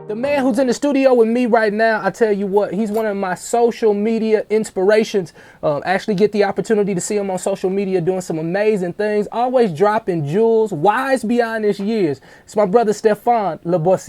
The man who's in the studio with me right now, I tell you what, he's one of my social media inspirations. Actually get the opportunity to see him on social media doing some amazing things, always dropping jewels, wise beyond his years. It's my brother Stephan What's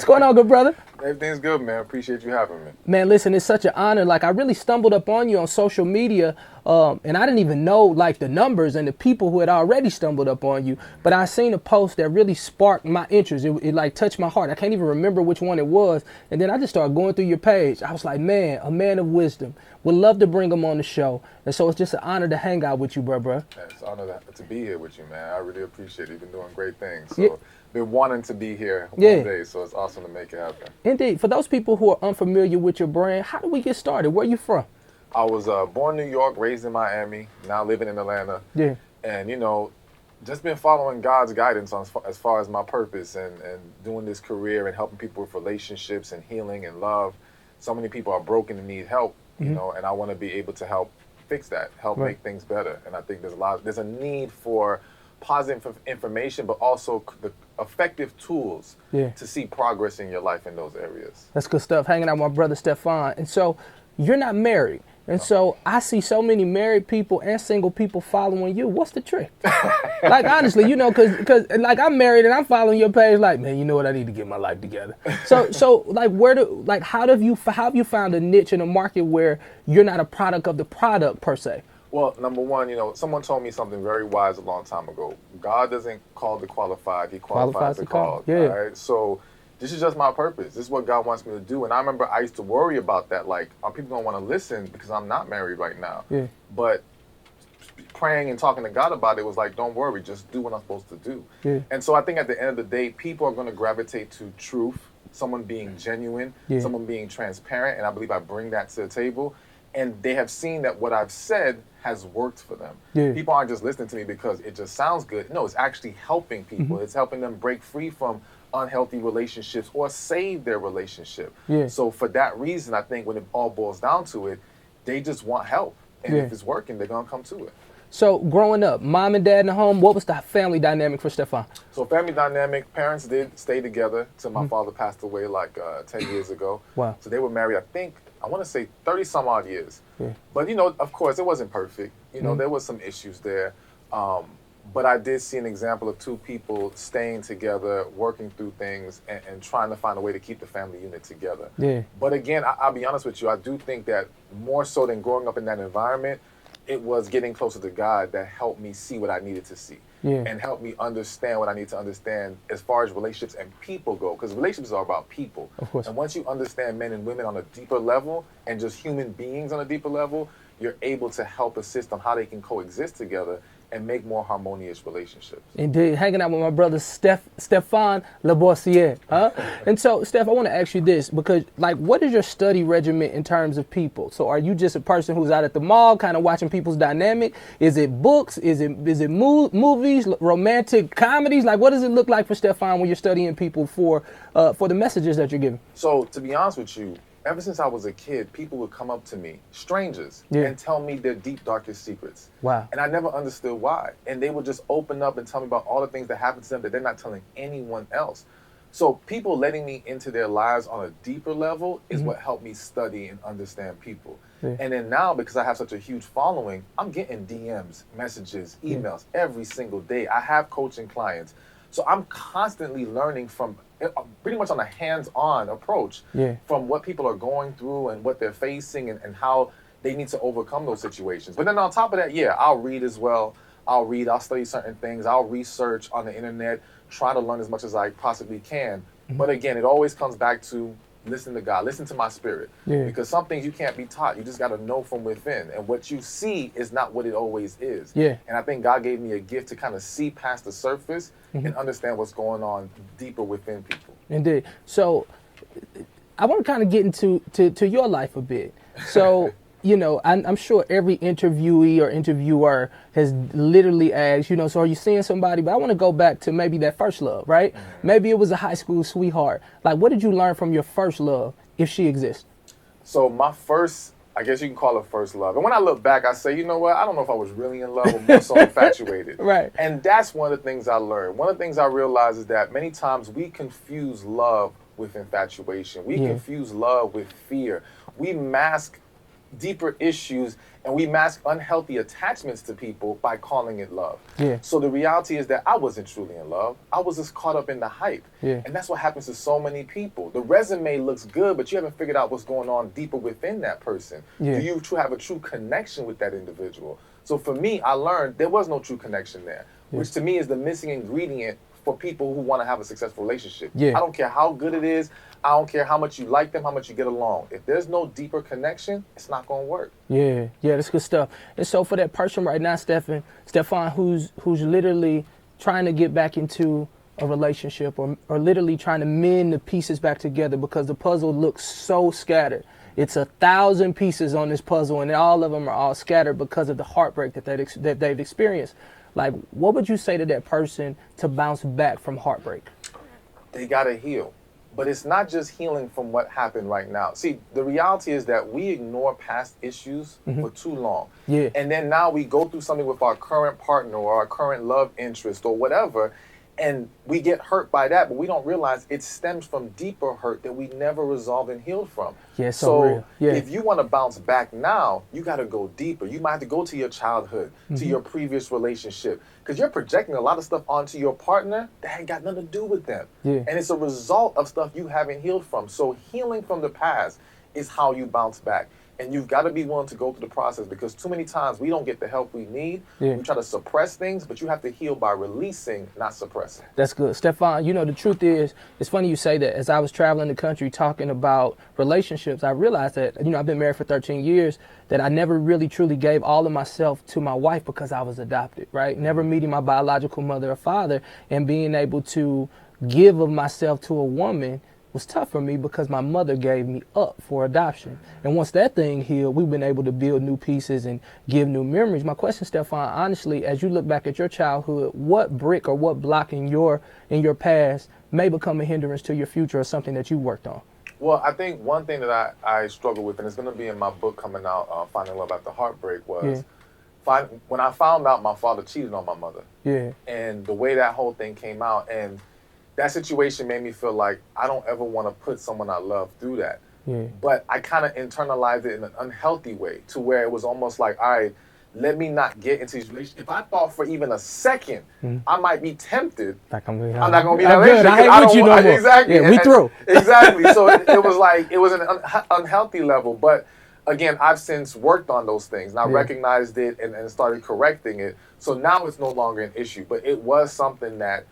going on, good brother? Everything's good, man. Appreciate you having me. Man, listen, it's such an honor. Like, I really stumbled up on you on social media, and I didn't even know, like, the numbers and the people who had already stumbled up on you. But I seen a post that really sparked my interest. It like, touched my heart. I can't even remember which one it was. And then I just started going through your page. I was like, man, a man of wisdom. Would love to bring him on the show. And so it's just an honor to hang out with you, bro. Yeah, it's an honor to be here with you, man. I really appreciate it. You've been doing great things. So. Yeah. Been wanting to be here one day, so it's awesome to make it happen. Indeed. For those people who are unfamiliar with your brand, how did we get started? Where are you from? I was born in New York, raised in Miami, now living in Atlanta. Yeah. And, you know, just been following God's guidance on, as far as my purpose and doing this career and helping people with relationships and healing and love. So many people are broken and need help, you know, and I want to be able to help fix that, help make things better. And I think there's a need for positive information, but also the effective tools to see progress in your life in those areas. That's good stuff. Hanging out with my brother Stephan. And so you're not married. And so I see so many married people and single people following you. What's the trick? Like, honestly, you know, cause like, I'm married and I'm following your page like, man, you know what? I need to get my life together. So like, how have you found a niche in a market where you're not a product of the product per se? Well, number one, you know, someone told me something very wise a long time ago. God doesn't call the qualified, he qualifies the called. Yeah. All right? So this is just my purpose. This is what God wants me to do. And I remember I used to worry about that. Like, are people going to want to listen because I'm not married right now? Yeah. But praying and talking to God about it was like, don't worry, just do what I'm supposed to do. Yeah. And so I think at the end of the day, people are going to gravitate to truth, someone being genuine, someone being transparent. And I believe I bring that to the table. And they have seen that what I've said has worked for them. Yeah. People aren't just listening to me because it just sounds good. No, it's actually helping people. It's helping them break free from unhealthy relationships or save their relationship. Yeah. So for that reason, I think when it all boils down to it, they just want help. And if it's working, they're going to come to it. So growing up, mom and dad in the home, what was the family dynamic for Stephan? So family dynamic, parents did stay together till my father passed away like 10 years ago. Wow. So they were married, I want to say 30 some odd years. Yeah. But, you know, of course, it wasn't perfect. You know, there was some issues there. But I did see an example of two people staying together, working through things, and trying to find a way to keep the family unit together. Yeah. But again, I'll be honest with you, I do think that more so than growing up in that environment, it was getting closer to God that helped me see what I needed to see. Yeah. And help me understand what I need to understand as far as relationships and people go. Because relationships are about people. Of course. And once you understand men and women on a deeper level and just human beings on a deeper level, you're able to help assist on how they can coexist together and make more harmonious relationships. Indeed. Hanging out with my brother Stephan huh? And so, Steph, I want to ask you this, because, like, what is your study regimen in terms of people? So are you just a person who's out at the mall kind of watching people's dynamic? Is it books? Is it movies, romantic comedies? Like, what does it look like for Stephan when you're studying people for the messages that you're giving? So, to be honest with you, ever since I was a kid, people would come up to me, strangers, and tell me their deep, darkest secrets. Wow. And I never understood why. And they would just open up and tell me about all the things that happened to them that they're not telling anyone else. So people letting me into their lives on a deeper level is what helped me study and understand people. Yeah. And then now, because I have such a huge following, I'm getting DMs, messages, emails every single day. I have coaching clients. So I'm constantly learning from pretty much on a hands-on approach from what people are going through and what they're facing and how they need to overcome those situations. But then on top of that, I'll read as well. I'll study certain things. I'll research on the internet, try to learn as much as I possibly can. But again, it always comes back to listen to God, listen to my spirit. Because some things you can't be taught. You just got to know from within. And what you see is not what it always is. And I think God gave me a gift to kind of see past the surface and understand what's going on deeper within people. Indeed. So I want to kind of get into to your life a bit. So, you know, I'm sure every interviewee or interviewer has literally asked, you know, so are you seeing somebody? But I want to go back to maybe that first love, right? Maybe it was a high school sweetheart. Like, what did you learn from your first love, if she exists? So my first, I guess you can call it first love. And when I look back, I say, you know what? I don't know if I was really in love or more so infatuated. Right. And that's one of the things I learned. One of the things I realized is that many times we confuse love with infatuation. We Yeah. confuse love with fear. We mask deeper issues and we mask unhealthy attachments to people by calling it love. Yeah. So the reality is that I wasn't truly in love. I was just caught up in the hype. Yeah. And that's what happens to so many people. The resume looks good, but you haven't figured out what's going on deeper within that person. Yeah. Do you have a true connection with that individual? So for me, I learned there was no true connection there, which to me is the missing ingredient for people who want to have a successful relationship. Yeah. I don't care how good it is. I don't care how much you like them, how much you get along. If there's no deeper connection, it's not going to work. Yeah, that's good stuff. And so for that person right now, Stephan, who's literally trying to get back into a relationship or literally trying to mend the pieces back together because the puzzle looks so scattered. It's 1,000 pieces on this puzzle and all of them are all scattered because of the heartbreak that they've experienced. Like, what would you say to that person to bounce back from heartbreak? They got to heal. But it's not just healing from what happened right now. See, the reality is that we ignore past issues for too long. Yeah. And then now we go through something with our current partner or our current love interest or whatever, and we get hurt by that, but we don't realize it stems from deeper hurt that we never resolved and healed from. Yeah, so real. Yeah. If you want to bounce back now, you got to go deeper. You might have to go to your childhood, to your previous relationship, because you're projecting a lot of stuff onto your partner that ain't got nothing to do with them. Yeah. And it's a result of stuff you haven't healed from. So healing from the past is how you bounce back. And you've got to be willing to go through the process because too many times we don't get the help we need. Yeah. We try to suppress things, but you have to heal by releasing, not suppressing. That's good. Stephan, you know, the truth is, it's funny you say that. As I was traveling the country talking about relationships, I realized that, you know, I've been married for 13 years, that I never really truly gave all of myself to my wife because I was adopted, right? Never meeting my biological mother or father and being able to give of myself to a woman was tough for me because my mother gave me up for adoption. And once that thing healed, we've been able to build new pieces and give new memories. My question, Stephan, honestly, as you look back at your childhood, what brick or what block in your past may become a hindrance to your future or something that you worked on? Well, I think one thing that I struggle with, and it's going to be in my book coming out, Finding Love After Heartbreak, was when I found out my father cheated on my mother. Yeah. And the way that whole thing came out, and that situation made me feel like I don't ever want to put someone I love through that. Yeah. But I kind of internalized it in an unhealthy way to where it was almost like, all right, let me not get into these relationships. If I thought for even a second I might be tempted, Like I'm not going to be in that I'm good. relationship. I ain't with you no more. Exactly. Yeah, we through. Exactly. So it was like, it was an unhealthy level. But again, I've since worked on those things and I recognized it and started correcting it. So now it's no longer an issue. But it was something that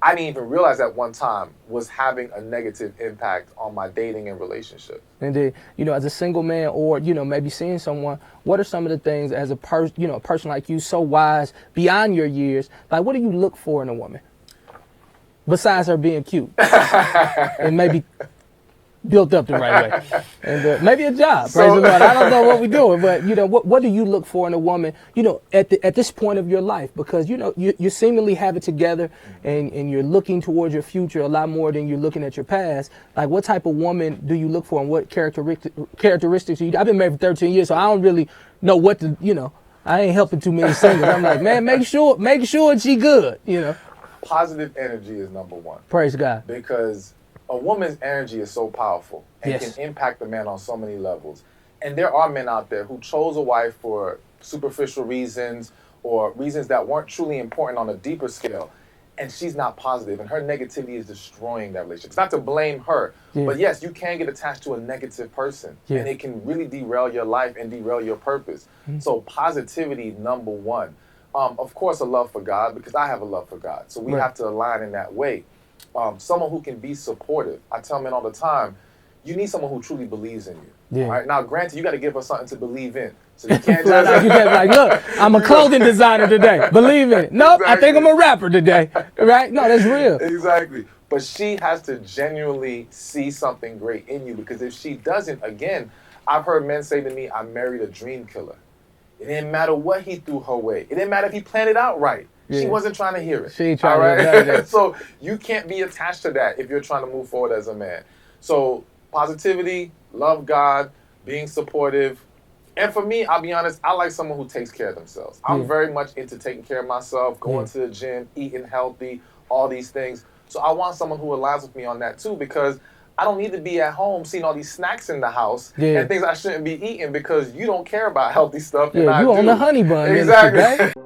I didn't even realize at one time was having a negative impact on my dating and relationship. And then, you know, as a single man or, you know, maybe seeing someone, what are some of the things as a person like you, so wise beyond your years, like what do you look for in a woman? Besides her being cute and maybe built up the right way and maybe a job, praise the Lord. I don't know what we're doing, but you know, what do you look for in a woman, you know, at this point of your life? Because, you know, you seemingly have it together and you're looking towards your future a lot more than you're looking at your past. Like what type of woman do you look for and what characteristics do you? I've been married for 13 years, so I don't really know what to, you know, I ain't helping too many singles. I'm like, man, make sure she good, you know. Positive energy is number one. Praise God. Because a woman's energy is so powerful and can impact the man on so many levels. And there are men out there who chose a wife for superficial reasons or reasons that weren't truly important on a deeper scale. And she's not positive and her negativity is destroying that relationship. It's not to blame her, but yes, you can get attached to a negative person and it can really derail your life and derail your purpose. So positivity, number one. Of course, a love for God, because I have a love for God. So we have to align in that way. Someone who can be supportive. I tell men all the time, you need someone who truly believes in you. Yeah. All right. Now, granted, you got to give her something to believe in. So you can't just you can't be like, look, I'm a clothing designer today. Believe in it. Nope, exactly. I think I'm a rapper today. Right? No, that's real. Exactly. But she has to genuinely see something great in you, because if she doesn't, again, I've heard men say to me, I married a dream killer. It didn't matter what he threw her way. It didn't matter if he planned it out right. She wasn't trying to hear it. She ain't trying to hear that. So you can't be attached to that if you're trying to move forward as a man. So positivity, love God, being supportive. And for me, I'll be honest, I like someone who takes care of themselves. I'm very much into taking care of myself, going to the gym, eating healthy, all these things. So I want someone who aligns with me on that too, because I don't need to be at home seeing all these snacks in the house Yeah. and things I shouldn't be eating because you don't care about healthy stuff. Yeah, and I you do. on the honey bun Exactly. ministry, babe.